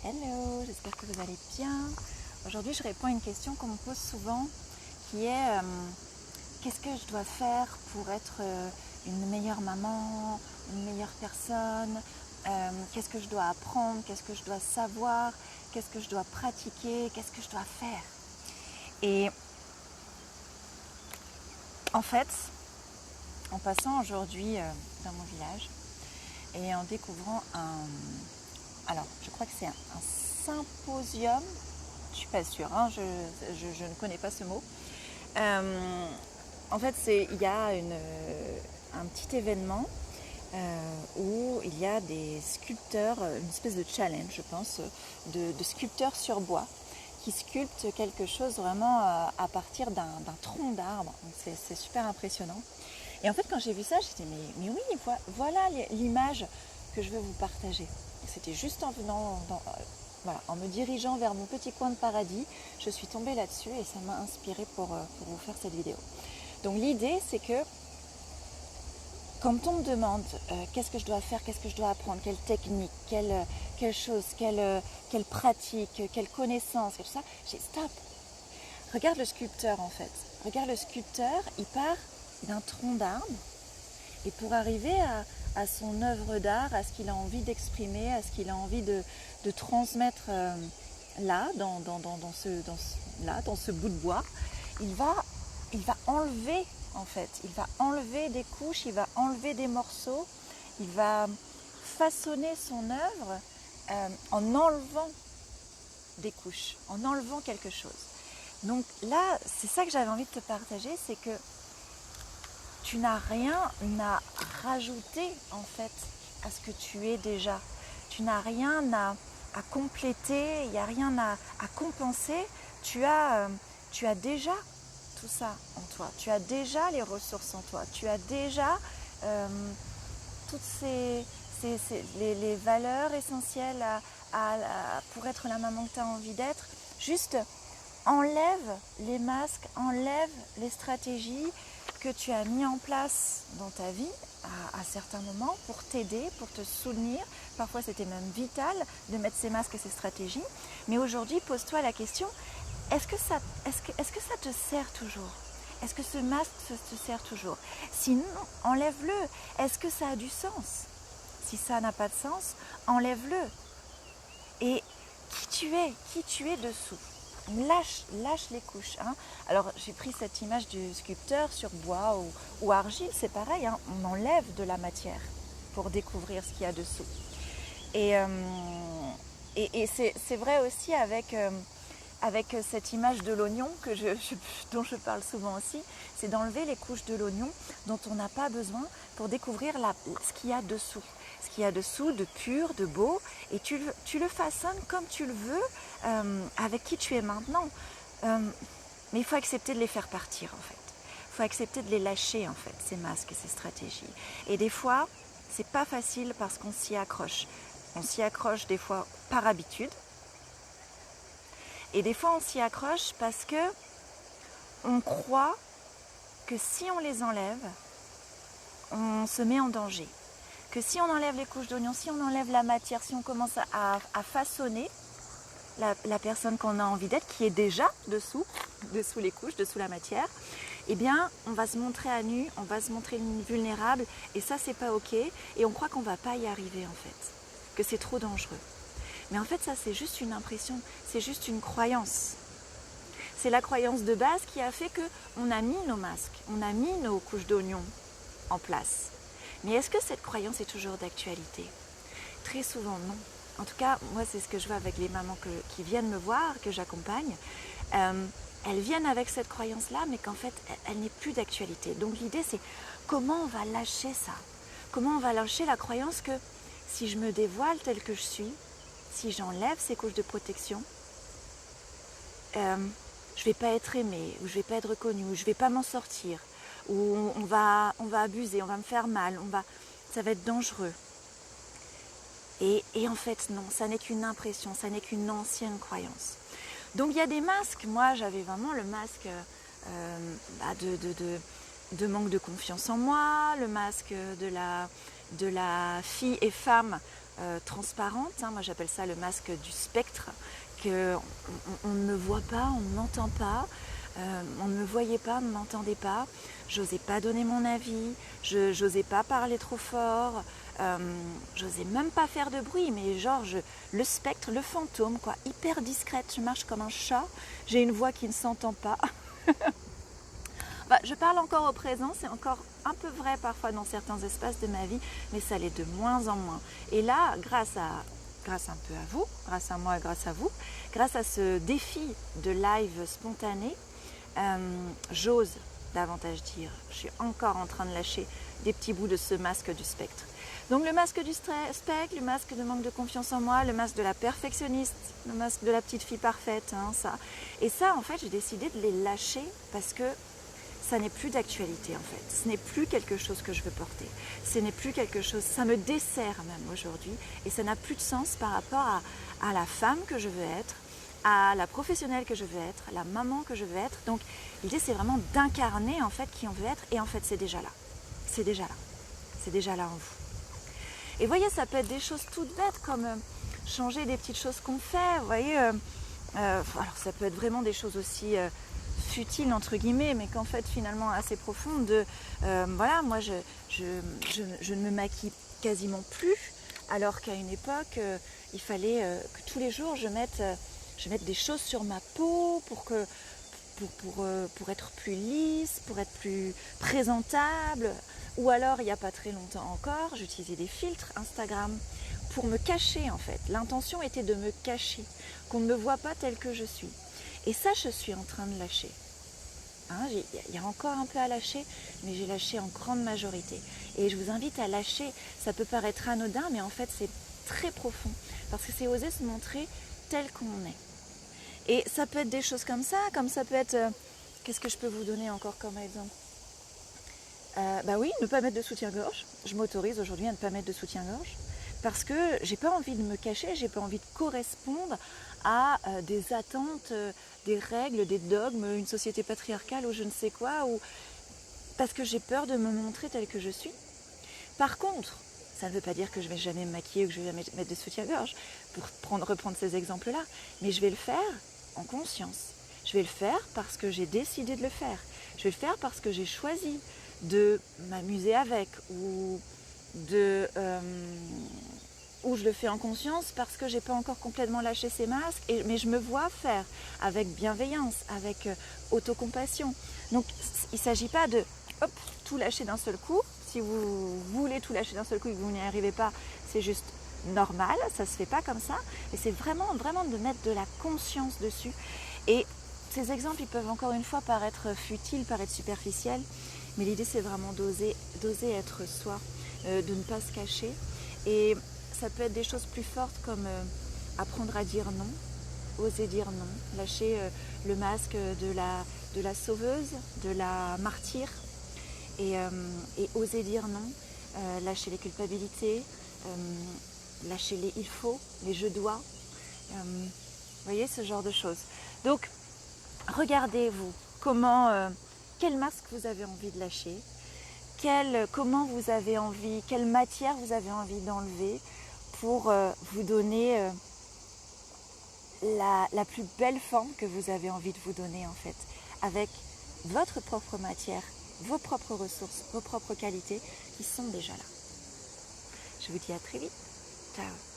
Hello, j'espère que vous allez bien. Aujourd'hui, je réponds à une question qu'on me pose souvent qui est qu'est-ce que je dois faire pour être une meilleure maman, une meilleure personne, qu'est-ce que je dois apprendre, qu'est-ce que je dois savoir, qu'est-ce que je dois pratiquer, qu'est-ce que je dois faire. Et en fait, en passant aujourd'hui dans mon village et en découvrant alors je crois que c'est un symposium, je ne suis pas sûre, hein, je ne connais pas ce mot. En fait, il y a un petit événement où il y a des sculpteurs, une espèce de challenge, je pense, de sculpteurs sur bois qui sculptent quelque chose vraiment à partir d'un tronc d'arbre. C'est super impressionnant. Et en fait, quand j'ai vu ça, j'ai dit mais oui, voilà l'image que je veux vous partager. C'était juste en venant, voilà, en me dirigeant vers mon petit coin de paradis, je suis tombée là-dessus et ça m'a inspirée pour vous faire cette vidéo. Donc l'idée, c'est que quand on me demande qu'est-ce que je dois faire, qu'est-ce que je dois apprendre, quelle technique, quelle chose, quelle pratique, quelle connaissance, tout ça, j'ai stop. Regarde le sculpteur en fait. Regarde le sculpteur, il part d'un tronc d'arbre et pour arriver à son œuvre d'art, à ce qu'il a envie d'exprimer, à ce qu'il a envie de transmettre là, dans ce bout de bois, il va enlever en fait, il va enlever des couches, il va enlever des morceaux, il va façonner son œuvre en enlevant des couches, en enlevant quelque chose. Donc là, c'est ça que j'avais envie de te partager, c'est que tu n'as rien à rajouter en fait à ce que tu es déjà. Tu n'as rien à compléter, il n'y a rien à compenser. Tu as déjà tout ça en toi. Tu as déjà les ressources en toi. Tu as déjà toutes les valeurs essentielles pour être la maman que tu as envie d'être. Juste enlève les masques, enlève les stratégies que tu as mis en place dans ta vie à certains moments pour t'aider, pour te soutenir. Parfois c'était même vital de mettre ces masques et ces stratégies. Mais aujourd'hui, pose-toi la question, est-ce que ça te sert toujours? Est-ce que ce masque te sert toujours? Sinon, enlève-le. Est-ce que ça a du sens? Si ça n'a pas de sens, enlève-le. Et qui tu es dessous. Lâche les couches. Hein. Alors j'ai pris cette image du sculpteur sur bois ou argile, c'est pareil, hein. On enlève de la matière pour découvrir ce qu'il y a dessous. Et c'est vrai aussi avec cette image de l'oignon dont je parle souvent aussi, c'est d'enlever les couches de l'oignon dont on n'a pas besoin pour découvrir ce qu'il y a dessous. Ce qu'il y a dessous de pur, de beau, et tu le façonnes comme tu le veux, avec qui tu es maintenant. Mais il faut accepter de les faire partir en fait. Il faut accepter de les lâcher en fait, ces masques et ces stratégies. Et des fois, c'est pas facile parce qu'on s'y accroche. On s'y accroche des fois par habitude. Et des fois, on s'y accroche parce que on croit que si on les enlève, on se met en danger. Que si on enlève les couches d'oignon, si on enlève la matière, si on commence à façonner la personne qu'on a envie d'être, qui est déjà dessous les couches, dessous la matière, eh bien, on va se montrer à nu, on va se montrer vulnérable, et ça, c'est pas ok, et on croit qu'on va pas y arriver, en fait, que c'est trop dangereux. Mais en fait, ça, c'est juste une impression, c'est juste une croyance. C'est la croyance de base qui a fait qu'on a mis nos masques, on a mis nos couches d'oignon en place. Mais est-ce que cette croyance est toujours d'actualité? Très souvent, non. En tout cas, moi, c'est ce que je vois avec les mamans qui viennent me voir, que j'accompagne. Elles viennent avec cette croyance-là, mais qu'en fait, elle n'est plus d'actualité. Donc l'idée, c'est comment on va lâcher ça? Comment on va lâcher la croyance que si je me dévoile telle que je suis, si j'enlève ces couches de protection, je ne vais pas être aimée, ou je ne vais pas être reconnue, ou je ne vais pas m'en sortir, ou on va abuser, on va me faire mal, ça va être dangereux. Et en fait, non, ça n'est qu'une impression, ça n'est qu'une ancienne croyance. Donc il y a des masques. Moi, j'avais vraiment le masque de manque de confiance en moi, le masque de la fille et femme transparente, hein. Moi j'appelle ça le masque du spectre, on ne me voit pas, on ne m'entend pas, on ne me voyait pas, on ne m'entendait pas, j'osais pas donner mon avis, j'osais pas parler trop fort, j'osais même pas faire de bruit, mais genre le spectre, le fantôme, quoi, hyper discrète, je marche comme un chat, j'ai une voix qui ne s'entend pas. Bah, je parle encore au présent, c'est encore un peu vrai parfois dans certains espaces de ma vie, mais ça l'est de moins en moins. Et là, grâce un peu à vous, grâce à moi et grâce à vous, grâce à ce défi de live spontané, j'ose davantage dire, je suis encore en train de lâcher des petits bouts de ce masque du spectre. Donc le masque du spectre, le masque de manque de confiance en moi, le masque de la perfectionniste, le masque de la petite fille parfaite, hein, ça. Et ça, en fait, j'ai décidé de les lâcher parce que ça n'est plus d'actualité en fait, ce n'est plus quelque chose que je veux porter, ce n'est plus quelque chose, ça me dessert même aujourd'hui et ça n'a plus de sens par rapport à la femme que je veux être, à la professionnelle que je veux être, à la maman que je veux être. Donc l'idée c'est vraiment d'incarner en fait qui on veut être et en fait c'est déjà là, c'est déjà là, c'est déjà là en vous. Et voyez, ça peut être des choses toutes bêtes comme changer des petites choses qu'on fait, vous voyez, alors ça peut être vraiment des choses aussi futile entre guillemets, mais qu'en fait finalement assez profonde de voilà, moi je ne me maquille quasiment plus, alors qu'à une époque il fallait que tous les jours je mette des choses sur ma peau pour être plus lisse, pour être plus présentable. Ou alors il n'y a pas très longtemps encore, j'utilisais des filtres Instagram pour me cacher en fait. L'intention était de me cacher, qu'on ne me voit pas telle que je suis. Et ça, je suis en train de lâcher. Hein, il y a encore un peu à lâcher, mais j'ai lâché en grande majorité. Et je vous invite à lâcher. Ça peut paraître anodin, mais en fait, c'est très profond. Parce que c'est oser se montrer tel qu'on est. Et ça peut être des choses comme ça peut être... qu'est-ce que je peux vous donner encore comme exemple ? Bah oui, ne pas mettre de soutien-gorge. Je m'autorise aujourd'hui à ne pas mettre de soutien-gorge. Parce que j'ai pas envie de me cacher, j'ai pas envie de correspondre à des attentes, des règles, des dogmes, une société patriarcale ou je ne sais quoi, ou parce que j'ai peur de me montrer telle que je suis. Par contre, ça ne veut pas dire que je ne vais jamais me maquiller ou que je vais jamais mettre de soutien-gorge, pour reprendre ces exemples-là, mais je vais le faire en conscience. Je vais le faire parce que j'ai décidé de le faire. Je vais le faire parce que j'ai choisi de m'amuser avec ou où je le fais en conscience parce que j'ai pas encore complètement lâché ces masques, mais je me vois faire avec bienveillance, avec autocompassion. Donc il ne s'agit pas de tout lâcher d'un seul coup. Si vous voulez tout lâcher d'un seul coup et que vous n'y arrivez pas, c'est juste normal, ça se fait pas comme ça. Et c'est vraiment de mettre de la conscience dessus. Et ces exemples, ils peuvent encore une fois paraître futiles, paraître superficiels, mais l'idée c'est vraiment d'oser être soi, de ne pas se cacher. Et ça peut être des choses plus fortes comme apprendre à dire non, oser dire non, lâcher le masque de la sauveuse, de la martyre et oser dire non, lâcher les culpabilités, lâcher les il faut, les je dois, vous voyez ce genre de choses. Donc regardez-vous quel masque vous avez envie de lâcher, comment vous avez envie, quelle matière vous avez envie d'enlever pour vous donner la plus belle forme que vous avez envie de vous donner en fait, avec votre propre matière, vos propres ressources, vos propres qualités qui sont déjà là. Je vous dis à très vite. Ciao.